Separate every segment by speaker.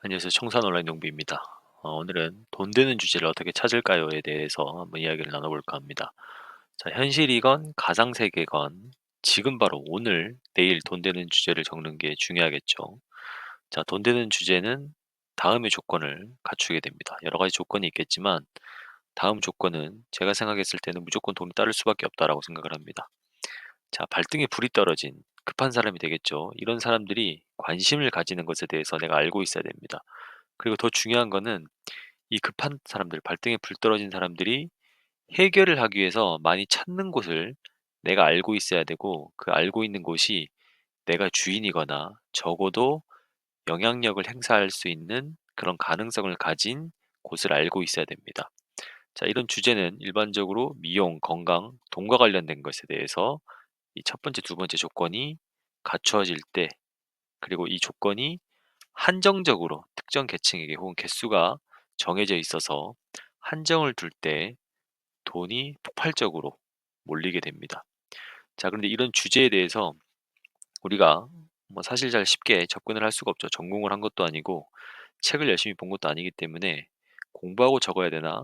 Speaker 1: 안녕하세요. 청산 온라인 농부입니다. 오늘은 돈 되는 주제를 어떻게 찾을까요에 대해서 한번 이야기를 나눠볼까 합니다. 자, 현실이건 가상세계건 지금 바로 오늘, 내일 돈 되는 주제를 적는 게 중요하겠죠. 자, 돈 되는 주제는 다음의 조건을 갖추게 됩니다. 여러 가지 조건이 있겠지만 다음 조건은 제가 생각했을 때는 무조건 돈이 따를 수밖에 없다라고 생각을 합니다. 자, 발등에 불이 떨어진 급한 사람이 되겠죠. 이런 사람들이 관심을 가지는 것에 대해서 내가 알고 있어야 됩니다. 그리고 더 중요한 거는 이 급한 사람들, 발등에 불 떨어진 사람들이 해결을 하기 위해서 많이 찾는 곳을 내가 알고 있어야 되고, 그 알고 있는 곳이 내가 주인이거나 적어도 영향력을 행사할 수 있는 그런 가능성을 가진 곳을 알고 있어야 됩니다. 자, 이런 주제는 일반적으로 미용, 건강, 돈과 관련된 것에 대해서 이 첫 번째, 두 번째 조건이 갖추어질 때, 그리고 이 조건이 한정적으로 특정 계층에게 혹은 개수가 정해져 있어서 한정을 둘 때 돈이 폭발적으로 몰리게 됩니다. 자, 그런데 이런 주제에 대해서 우리가 뭐 사실 잘 쉽게 접근을 할 수가 없죠. 전공을 한 것도 아니고 책을 열심히 본 것도 아니기 때문에 공부하고 적어야 되나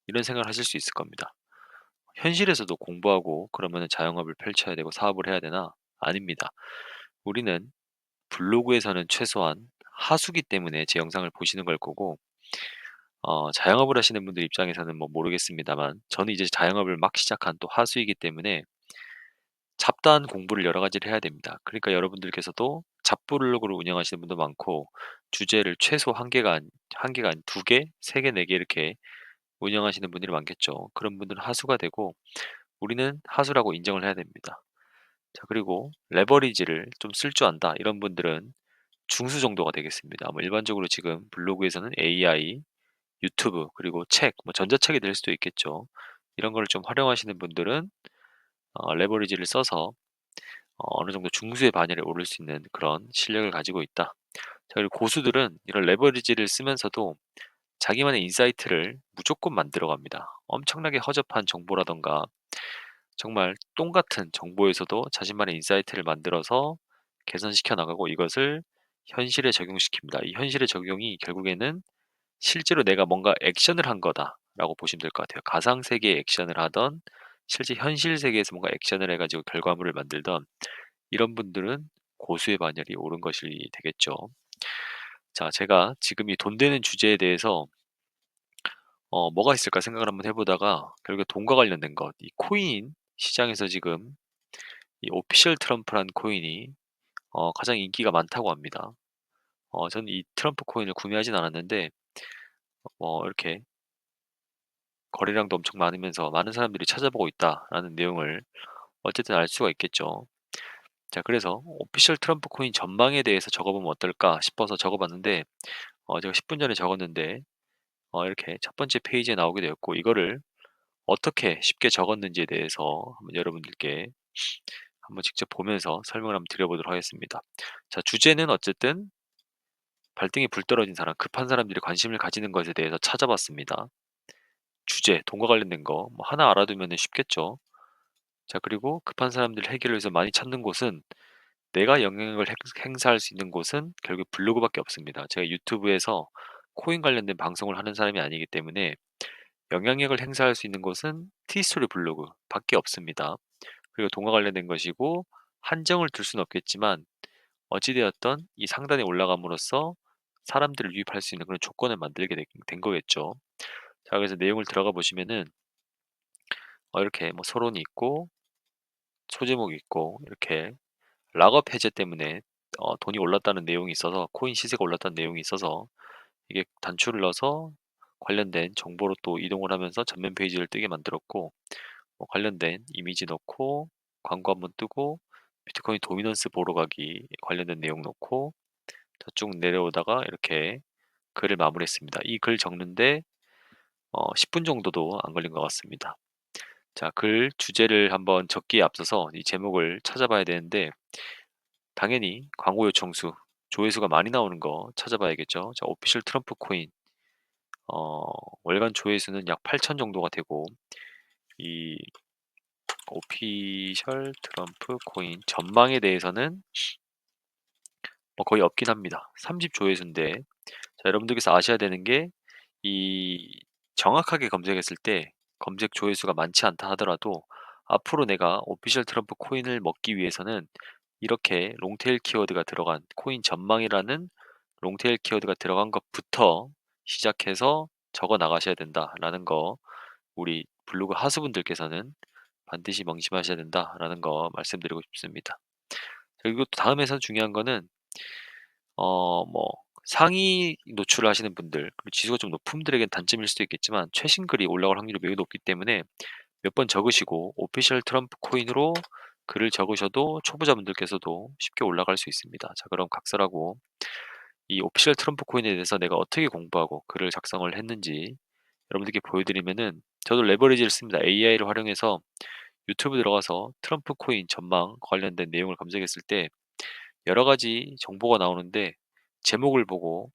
Speaker 1: 이런 생각을 하실 수 있을 겁니다. 현실에서도 공부하고 그러면 자영업을 펼쳐야 되고 사업을 해야 되나? 아닙니다. 우리는 블로그에서는 최소한 하수기 때문에 제 영상을 보시는 걸 거고, 자영업을 하시는 분들 입장에서는 뭐 모르겠습니다만 저는 이제 자영업을 막 시작한 또 하수이기 때문에 잡다한 공부를 여러 가지를 해야 됩니다. 그러니까 여러분들께서도 잡블로그를 운영하시는 분도 많고 주제를 최소 한 개가 아닌 두 개, 세 개, 네 개 이렇게 운영하시는 분들이 많겠죠. 그런 분들은 하수가 되고 우리는 하수라고 인정을 해야 됩니다. 자, 그리고 레버리지를 좀 쓸 줄 안다 이런 분들은 중수 정도가 되겠습니다. 뭐 일반적으로 지금 블로그에서는 AI, 유튜브, 그리고 책, 뭐 전자책이 될 수도 있겠죠. 이런 거를 좀 활용하시는 분들은 레버리지를 써서 어느 정도 중수의 반열에 오를 수 있는 그런 실력을 가지고 있다. 자, 그리고 고수들은 이런 레버리지를 쓰면서도 자기만의 인사이트를 무조건 만들어 갑니다. 엄청나게 허접한 정보라던가 정말 똥 같은 정보에서도 자신만의 인사이트를 만들어서 개선시켜 나가고 이것을 현실에 적용시킵니다. 이 현실의 적용이 결국에는 실제로 내가 뭔가 액션을 한 거다라고 보시면 될 것 같아요. 가상 세계의 액션을 하던 실제 현실 세계에서 뭔가 액션을 해가지고 결과물을 만들던 이런 분들은 고수의 반열이 오른 것이 되겠죠. 자, 제가 지금 이 돈 되는 주제에 대해서 뭐가 있을까 생각을 한번 해보다가 결국에 돈과 관련된 것, 이 코인 시장에서 지금 이 오피셜 트럼프라는 코인이 가장 인기가 많다고 합니다. 저는 이 트럼프 코인을 구매하진 않았는데 이렇게 거래량도 엄청 많으면서 많은 사람들이 찾아보고 있다라는 내용을 어쨌든 알 수가 있겠죠. 자, 그래서 오피셜 트럼프 코인 전망에 대해서 적어보면 어떨까 싶어서 적어봤는데 제가 10분 전에 적었는데 이렇게 첫 번째 페이지에 나오게 되었고 이거를 어떻게 쉽게 적었는지에 대해서 한번 여러분들께 한번 직접 보면서 설명을 한번 드려보도록 하겠습니다. 자, 주제는 어쨌든 발등에 불 떨어진 사람, 급한 사람들이 관심을 가지는 것에 대해서 찾아봤습니다. 주제, 돈과 관련된 거 뭐 하나 알아두면 쉽겠죠. 자, 그리고 급한 사람들 해결을 위해서 많이 찾는 곳은 내가 영향력을 행사할 수 있는 곳은 결국 블로그밖에 없습니다. 제가 유튜브에서 코인 관련된 방송을 하는 사람이 아니기 때문에 영향력을 행사할 수 있는 곳은 티스토리 블로그밖에 없습니다. 그리고 돈과 관련된 것이고 한정을 둘 수는 없겠지만 어찌되었던 이 상단에 올라감으로써 사람들을 유입할 수 있는 그런 조건을 만들게 된 거겠죠. 자, 그래서 내용을 들어가 보시면은 이렇게 뭐 서론이 있고 소제목이 있고 이렇게 락업 해제 때문에 돈이 올랐다는 내용이 있어서 코인 시세가 올랐다는 내용이 있어서 이게 단추를 넣어서 관련된 정보로 또 이동을 하면서 전면 페이지를 뜨게 만들었고 뭐 관련된 이미지 넣고 광고 한번 뜨고 비트코인 도미넌스 보러 가기 관련된 내용 넣고 쭉 내려오다가 이렇게 글을 마무리했습니다. 이 글 적는데 10분 정도도 안 걸린 것 같습니다. 자, 글 주제를 한번 적기에 앞서서 이 제목을 찾아봐야 되는데 당연히 광고 요청 수, 조회수가 많이 나오는 거 찾아봐야겠죠. 자, 오피셜 트럼프 코인 어, 월간 조회수는 약 8천 정도가 되고 이 오피셜 트럼프 코인 전망에 대해서는 거의 없긴 합니다. 30 조회수인데 자, 여러분들께서 아셔야 되는 게 이 정확하게 검색했을 때 검색 조회수가 많지 않다 하더라도 앞으로 내가 오피셜 트럼프 코인을 먹기 위해서는 이렇게 롱테일 키워드가 들어간 코인 전망이라는 롱테일 키워드가 들어간 것부터 시작해서 적어 나가셔야 된다라는 거, 우리 블로그 하수분들께서는 반드시 명심하셔야 된다라는 거 말씀드리고 싶습니다. 그리고 또 다음에서 중요한 거는 뭐 상위 노출을 하시는 분들, 그리고 지수가 좀 높은 분들에겐 단점일 수도 있겠지만 최신 글이 올라갈 확률이 매우 높기 때문에 몇 번 적으시고 오피셜 트럼프 코인으로 글을 적으셔도 초보자분들께서도 쉽게 올라갈 수 있습니다. 자, 그럼 각설하고 이 오피셜 트럼프 코인에 대해서 내가 어떻게 공부하고 글을 작성을 했는지 여러분들께 보여드리면은, 저도 레버리지를 씁니다. AI를 활용해서 유튜브 들어가서 트럼프 코인 전망 관련된 내용을 검색했을 때 여러 가지 정보가 나오는데 제목을 보고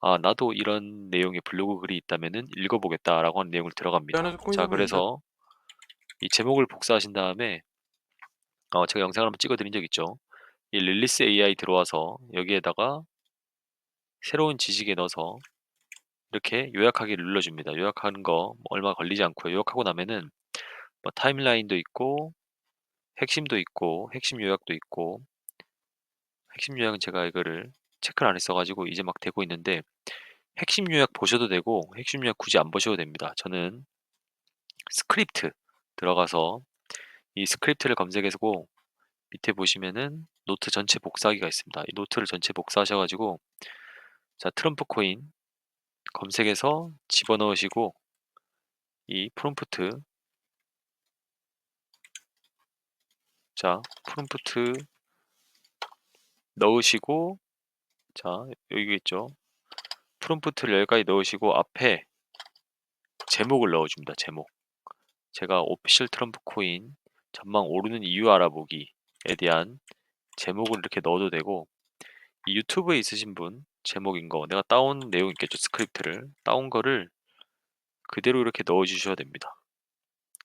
Speaker 1: '아, 나도 이런 내용의 블로그 글이 있다면은 읽어보겠다.'라고 하는 내용을 들어갑니다.
Speaker 2: 안에서 코인
Speaker 1: 자,
Speaker 2: 사면 됩니다.
Speaker 1: 그래서 이 제목을 복사하신 다음에 제가 영상을 한번 찍어 드린 적 있죠. 이 릴리스 AI 들어와서 여기에다가 새로운 지식에 넣어서 이렇게 요약하기를 눌러줍니다. 요약하는 거뭐 얼마 걸리지 않고요. 요약하고 나면은 뭐 타임라인도 있고 핵심도 있고 핵심 요약도 있고, 핵심 요약은 제가 이거를 체크를 안 했어 가지고 이제 막 되고 있는데, 핵심 요약 보셔도 되고 핵심 요약 굳이 안 보셔도 됩니다. 저는 스크립트 들어가서 이 스크립트를 검색해서 밑에 보시면은 노트 전체 복사하기가 있습니다. 이 노트를 전체 복사하셔 가지고 자, 트럼프 코인 검색해서 집어넣으시고 이 프롬프트, 자 프롬프트 넣으시고, 자 여기 있죠. 프롬프트를 여기까지 넣으시고 앞에 제목을 넣어줍니다. 제목. 제가 오피셜 트럼프 코인 전망 오르는 이유 알아보기에 대한 제목을 이렇게 넣어도 되고, 이 유튜브에 있으신 분 제목인 거 내가 따온 내용 있겠죠. 스크립트를 따온 거를 그대로 이렇게 넣어 주셔야 됩니다.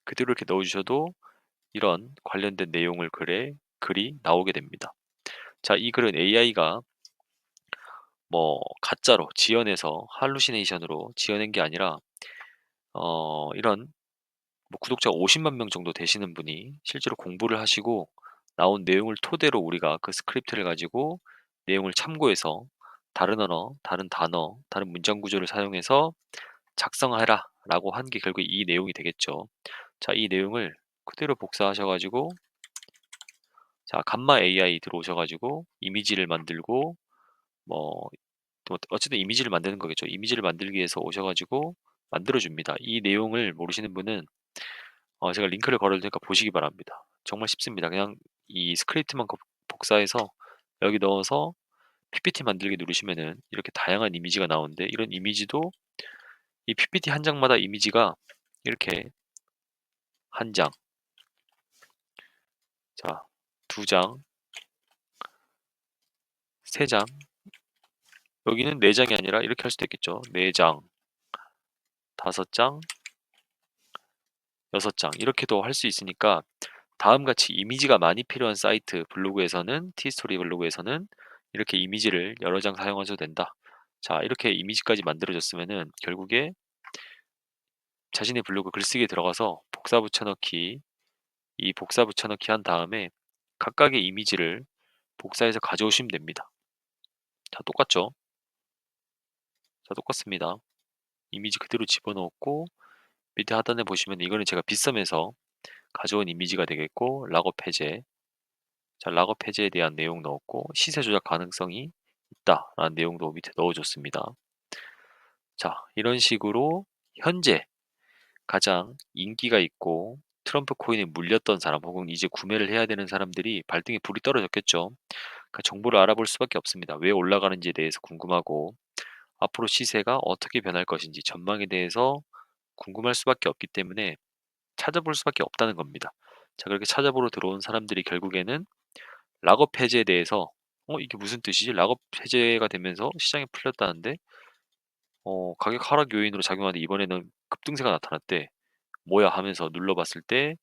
Speaker 1: 그대로 이렇게 넣어 주셔도 이런 관련된 내용을 글이 나오게 됩니다. 자, 이 글은 AI가 뭐 가짜로 지어내서 할루시네이션으로 지어낸 게 아니라 이런 뭐 구독자가 50만 명 정도 되시는 분이 실제로 공부를 하시고 나온 내용을 토대로 우리가 그 스크립트를 가지고 내용을 참고해서 다른 언어, 다른 단어, 다른 문장 구조를 사용해서 작성해라 라고 한 게 결국 이 내용이 되겠죠. 자, 이 내용을 그대로 복사하셔 가지고 자, 감마 AI 들어오셔 가지고 이미지를 만들고 뭐 어쨌든 이미지를 만드는 거겠죠. 이미지를 만들기 위해서 오셔 가지고 만들어 줍니다. 이 내용을 모르시는 분은 제가 링크를 걸을 테니까 보시기 바랍니다. 정말 쉽습니다. 그냥 이 스크립트만 복사해서 여기 넣어서 PPT 만들기 누르시면은 이렇게 다양한 이미지가 나오는데, 이런 이미지도 이 PPT 한 장마다 이미지가 이렇게 한 장, 자, 두 장, 세 장, 여기는 네 장이 아니라 이렇게 할 수도 있겠죠. 네 장, 다섯 장, 여섯 장 이렇게도 할 수 있으니까 다음같이 이미지가 많이 필요한 사이트 블로그에서는 티스토리 블로그에서는 이렇게 이미지를 여러 장 사용하셔도 된다. 자, 이렇게 이미지까지 만들어졌으면은 결국에 자신의 블로그 글쓰기에 들어가서 복사 붙여넣기, 이 복사 붙여넣기 한 다음에 각각의 이미지를 복사해서 가져오시면 됩니다. 자, 똑같죠? 자, 똑같습니다. 이미지 그대로 집어넣었고 밑에 하단에 보시면 이거는 제가 빗썸에서 가져온 이미지가 되겠고, 락업 해제, 자, 락업 해제에 대한 내용 넣었고 시세 조작 가능성이 있다라는 내용도 밑에 넣어줬습니다. 자, 이런 식으로 현재 가장 인기가 있고 트럼프 코인에 물렸던 사람 혹은 이제 구매를 해야 되는 사람들이 발등에 불이 떨어졌겠죠. 그러니까 정보를 알아볼 수밖에 없습니다. 왜 올라가는지에 대해서 궁금하고 앞으로 시세가 어떻게 변할 것인지 전망에 대해서 궁금할 수밖에 없기 때문에 찾아볼 수밖에 없다는 겁니다. 자, 그렇게 찾아보러 들어온 사람들이 결국에는 락업 해제에 대해서 이게 무슨 뜻이지? 락업 해제가 되면서 시장이 풀렸다는데 가격 하락 요인으로 작용하는데 이번에는 급등세가 나타났대. 뭐야 하면서 눌러봤을 때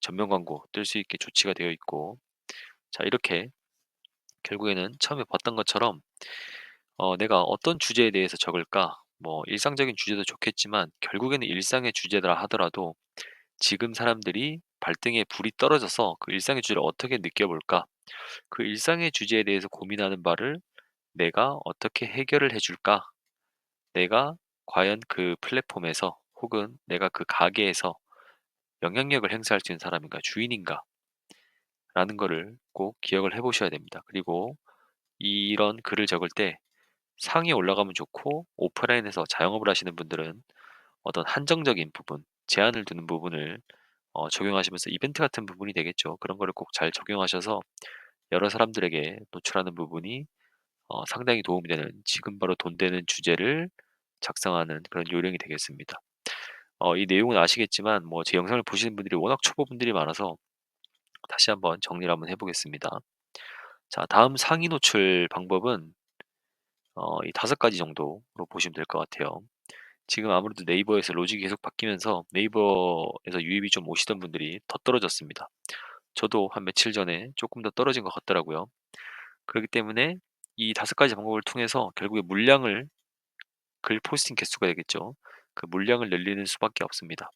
Speaker 1: 전면 광고 뜰 수 있게 조치가 되어 있고, 자, 이렇게 결국에는 처음에 봤던 것처럼 내가 어떤 주제에 대해서 적을까? 뭐 일상적인 주제도 좋겠지만 결국에는 일상의 주제라 하더라도 지금 사람들이 발등에 불이 떨어져서 그 일상의 주제를 어떻게 느껴볼까? 그 일상의 주제에 대해서 고민하는 바를 내가 어떻게 해결을 해줄까? 내가 과연 그 플랫폼에서 혹은 내가 그 가게에서 영향력을 행사할 수 있는 사람인가, 주인인가? 라는 거를 꼭 기억을 해 보셔야 됩니다. 그리고 이런 글을 적을 때 상위에 올라가면 좋고, 오프라인에서 자영업을 하시는 분들은 어떤 한정적인 부분, 제한을 두는 부분을 적용하시면서 이벤트 같은 부분이 되겠죠. 그런 거를 꼭 잘 적용하셔서 여러 사람들에게 노출하는 부분이 상당히 도움이 되는, 지금 바로 돈 되는 주제를 작성하는 그런 요령이 되겠습니다. 이 내용은 아시겠지만 뭐 제 영상을 보시는 분들이 워낙 초보분들이 많아서 다시 한번 정리를 한번 해 보겠습니다. 자, 다음 상위 노출 방법은 이 5가지 정도로 보시면 될 것 같아요. 지금 아무래도 네이버에서 로직이 계속 바뀌면서 네이버에서 유입이 좀 오시던 분들이 더 떨어졌습니다. 저도 한 며칠 전에 조금 더 떨어진 것 같더라고요. 그렇기 때문에 이 5가지 방법을 통해서 결국에 물량을, 글 포스팅 개수가 되겠죠. 그 물량을 늘리는 수밖에 없습니다.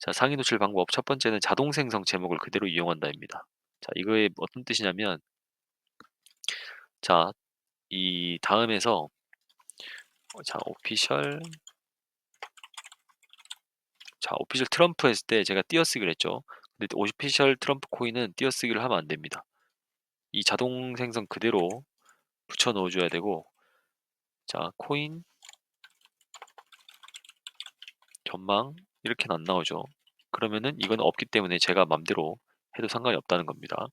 Speaker 1: 자, 상위 노출 방법 첫 번째는 자동 생성 제목을 그대로 이용한다입니다. 자, 이거의 어떤 뜻이냐면, 자, 이 다음에서 자, 오피셜 트럼프 했을 때 제가 띄어쓰기를 했죠. 근데 오피셜 트럼프 코인은 띄어쓰기를 하면 안 됩니다. 이 자동 생성 그대로 붙여 넣어줘야 되고, 자, 코인 전망 이렇게는 안 나오죠. 그러면은 이건 없기 때문에 제가 맘대로 해도 상관이 없다는 겁니다.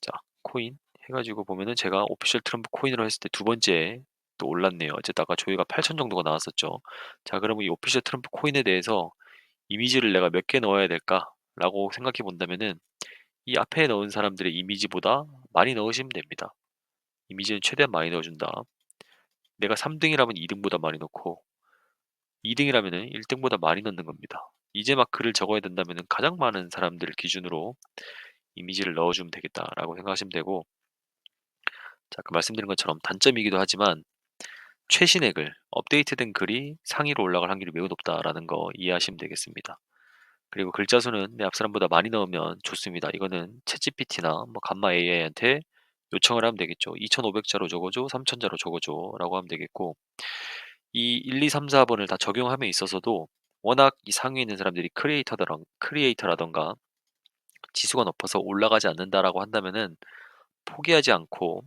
Speaker 1: 자, 코인 해가지고 보면은 제가 오피셜 트럼프 코인으로 했을 때 두 번째 또 올랐네요. 어쨌든 아까 조회가 8천 정도가 나왔었죠. 자, 그러면 이 오피셜 트럼프 코인에 대해서 이미지를 내가 몇 개 넣어야 될까라고 생각해 본다면은 이 앞에 넣은 사람들의 이미지보다 많이 넣으시면 됩니다. 이미지는 최대한 많이 넣어준다. 내가 3등이라면 2등보다 많이 넣고 2등이라면은 1등보다 많이 넣는 겁니다. 이제 막 글을 적어야 된다면은 가장 많은 사람들을 기준으로 이미지를 넣어주면 되겠다라고 생각하시면 되고, 자, 그 말씀드린 것처럼 단점이기도 하지만 최신의 글, 업데이트된 글이 상위로 올라갈 확률이 매우 높다라는 거 이해하시면 되겠습니다. 그리고 글자 수는 내 앞 사람보다 많이 넣으면 좋습니다. 이거는 챗GPT나 뭐 감마 AI한테 요청을 하면 되겠죠. 2,500자로 적어줘, 3,000자로 적어줘 라고 하면 되겠고, 이 1, 2, 3, 4번을 다 적용함에 있어서도 워낙 이 상위에 있는 사람들이 크리에이터라던가 지수가 높아서 올라가지 않는다라고 한다면은 포기하지 않고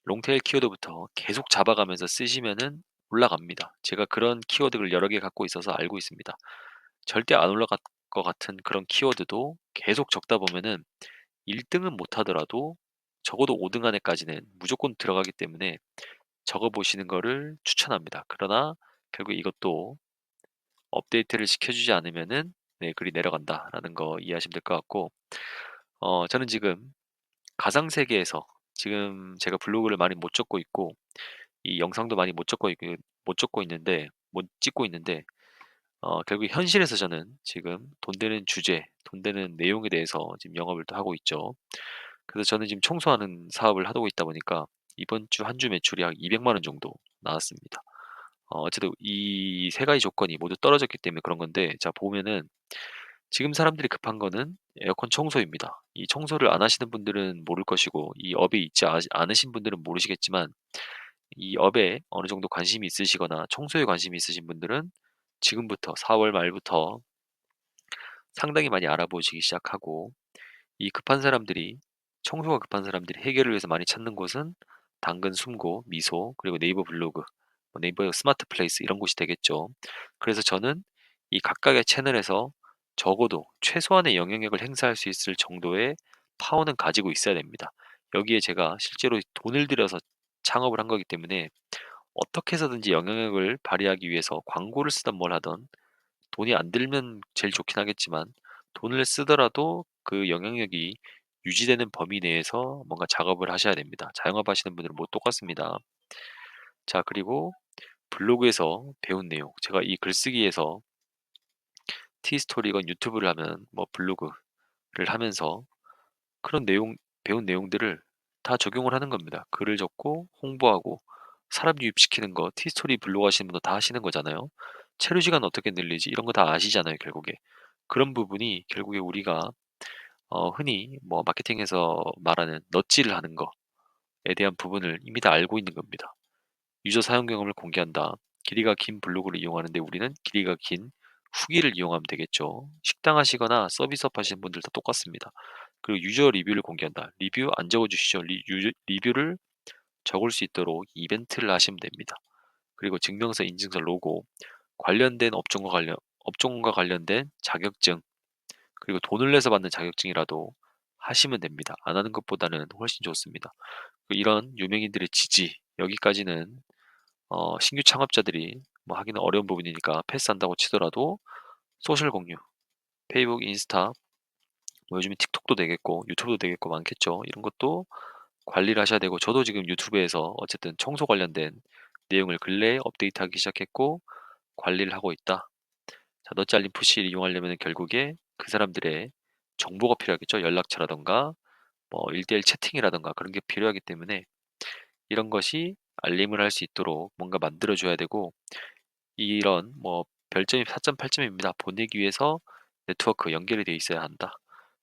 Speaker 1: 롱테일 키워드부터 계속 잡아가면서 쓰시면은 올라갑니다. 제가 그런 키워드를 여러 개 갖고 있어서 알고 있습니다. 절대 안 올라갈 것 같은 그런 키워드도 계속 적다 보면은 1등은 못 하더라도 적어도 5등 안에까지는 무조건 들어가기 때문에 적어 보시는 거를 추천합니다. 그러나 결국 이것도 업데이트를 시켜주지 않으면은 네, 글이 내려간다라는 거 이해하시면 될 것 같고, 저는 지금 가상 세계에서 지금 제가 블로그를 많이 못 적고 있고 이 영상도 많이 못 적고 있는데, 못 찍고 있는데, 결국 현실에서 저는 지금 돈 되는 주제, 돈 되는 내용에 대해서 지금 영업을 또 하고 있죠. 그래서 저는 지금 청소하는 사업을 하고 있다 보니까 이번 주 한 주 매출이 약 200만 원 정도 나왔습니다. 어쨌든 이 세 가지 조건이 모두 떨어졌기 때문에 그런 건데, 자, 보면은 지금 사람들이 급한 거는 에어컨 청소입니다. 이 청소를 안 하시는 분들은 모를 것이고 이 업에 있지 않으신 분들은 모르시겠지만, 이 업에 어느 정도 관심이 있으시거나 청소에 관심이 있으신 분들은 지금부터 4월 말부터 상당히 많이 알아보시기 시작하고, 이 급한 사람들이, 청소가 급한 사람들이 해결을 위해서 많이 찾는 곳은 당근, 숨고, 미소, 그리고 네이버 블로그, 뭐 네이버 스마트 플레이스 이런 곳이 되겠죠. 그래서 저는 이 각각의 채널에서 적어도 최소한의 영향력을 행사할 수 있을 정도의 파워는 가지고 있어야 됩니다. 여기에 제가 실제로 돈을 들여서 창업을 한 거기 때문에 어떻게 해서든지 영향력을 발휘하기 위해서 광고를 쓰든 뭘 하든, 돈이 안 들면 제일 좋긴 하겠지만 돈을 쓰더라도 그 영향력이 유지되는 범위 내에서 뭔가 작업을 하셔야 됩니다. 자영업 하시는 분들은 뭐 똑같습니다. 자, 그리고 블로그에서 배운 내용, 제가 이 글쓰기에서 티스토리건 유튜브를 하면 뭐 블로그를 하면서 그런 내용, 배운 내용들을 다 적용을 하는 겁니다. 글을 적고 홍보하고 사람 유입시키는 거 티스토리 블로그 하시는 분도 다 하시는 거잖아요. 체류 시간 어떻게 늘리지 이런 거 다 아시잖아요 결국에. 그런 부분이 결국에 우리가 흔히 뭐 마케팅에서 말하는 넛질을 하는 거에 대한 부분을 이미 다 알고 있는 겁니다. 유저 사용 경험을 공개한다. 길이가 긴 블로그를 이용하는데 우리는 길이가 긴 후기를 이용하면 되겠죠. 식당 하시거나 서비스업 하시는 분들도 똑같습니다. 그리고 유저 리뷰를 공개한다. 리뷰 안 적어주시죠. 리뷰를 적을 수 있도록 이벤트를 하시면 됩니다. 그리고 증명서, 인증서, 로고, 관련된 업종과 관련된 자격증, 그리고 돈을 내서 받는 자격증이라도 하시면 됩니다. 안 하는 것보다는 훨씬 좋습니다. 이런 유명인들의 지지, 여기까지는 신규 창업자들이 뭐 하기는 어려운 부분이니까 패스한다고 치더라도 소셜 공유, 페이북, 인스타, 뭐 요즘에 틱톡도 되겠고 유튜브도 되겠고 많겠죠. 이런 것도 관리를 하셔야 되고 저도 지금 유튜브에서 어쨌든 청소 관련된 내용을 근래에 업데이트하기 시작했고 관리를 하고 있다. 자, 너치 알림 푸시를 이용하려면 결국에 그 사람들의 정보가 필요하겠죠. 연락처라던가 뭐 1대1 채팅이라던가 그런 게 필요하기 때문에 이런 것이 알림을 할 수 있도록 뭔가 만들어 줘야 되고 이런 뭐 별점이 4.8점입니다. 보내기 위해서 네트워크 연결이 돼 있어야 한다.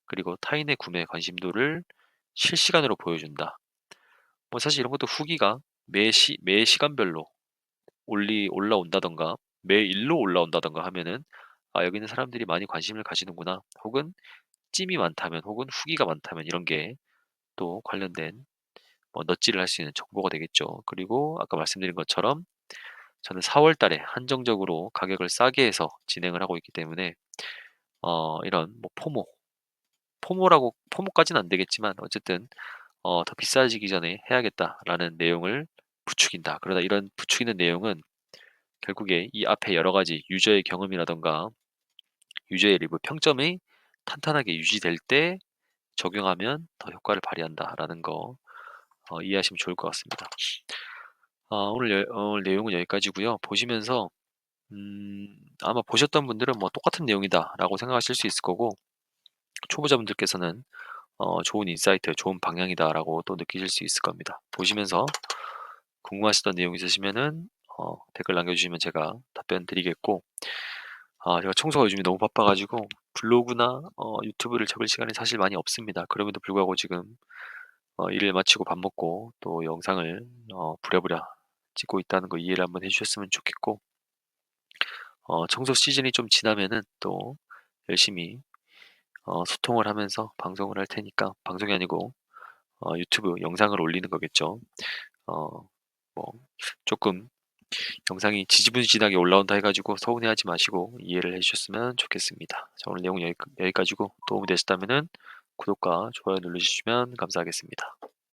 Speaker 1: 그리고 타인의 구매 관심도를 실시간으로 보여준다. 뭐 사실 이런 것도 후기가 매 시간별로 올라온다던가 매일로 올라온다던가 하면은 아, 여기 는 사람들이 많이 관심을 가지는구나. 혹은 찜이 많다면 혹은 후기가 많다면 이런 게 또 관련된 뭐 넛질을 할 수 있는 정보가 되겠죠. 그리고 아까 말씀드린 것처럼 저는 4월 달에 한정적으로 가격을 싸게 해서 진행을 하고 있기 때문에 이런 뭐 포모까지는 안 되겠지만 어쨌든 더 비싸지기 전에 해야겠다라는 내용을 부추긴다. 그러다 이런 부추기는 내용은 결국에 이 앞에 여러 가지 유저의 경험이라던가 유저의 리뷰 평점이 탄탄하게 유지될 때 적용하면 더 효과를 발휘한다라는 거 이해하시면 좋을 것 같습니다. 오늘 내용은 여기까지고요. 보시면서 아마 보셨던 분들은 뭐 똑같은 내용이다라고 생각하실 수 있을 거고 초보자분들께서는 좋은 인사이트, 좋은 방향이다라고 또 느끼실 수 있을 겁니다. 보시면서 궁금하시던 내용 있으시면은 댓글 남겨주시면 제가 답변 드리겠고 제가 청소가 요즘에 너무 바빠가지고 블로그나 유튜브를 적을 시간이 사실 많이 없습니다. 그럼에도 불구하고 지금 일을 마치고 밥 먹고 또 영상을 부랴부랴 찍고 있다는 거 이해를 한번 해주셨으면 좋겠고 청소 시즌이 좀 지나면은 또 열심히 소통을 하면서 방송을 할 테니까 방송이 아니고 유튜브 영상을 올리는 거겠죠. 어, 뭐 조금 영상이 지지부진하게 올라온다 해가지고 서운해하지 마시고 이해를 해주셨으면 좋겠습니다. 자, 오늘 내용 여기까지고 도움이 되셨다면은 구독과 좋아요 눌러주시면 감사하겠습니다.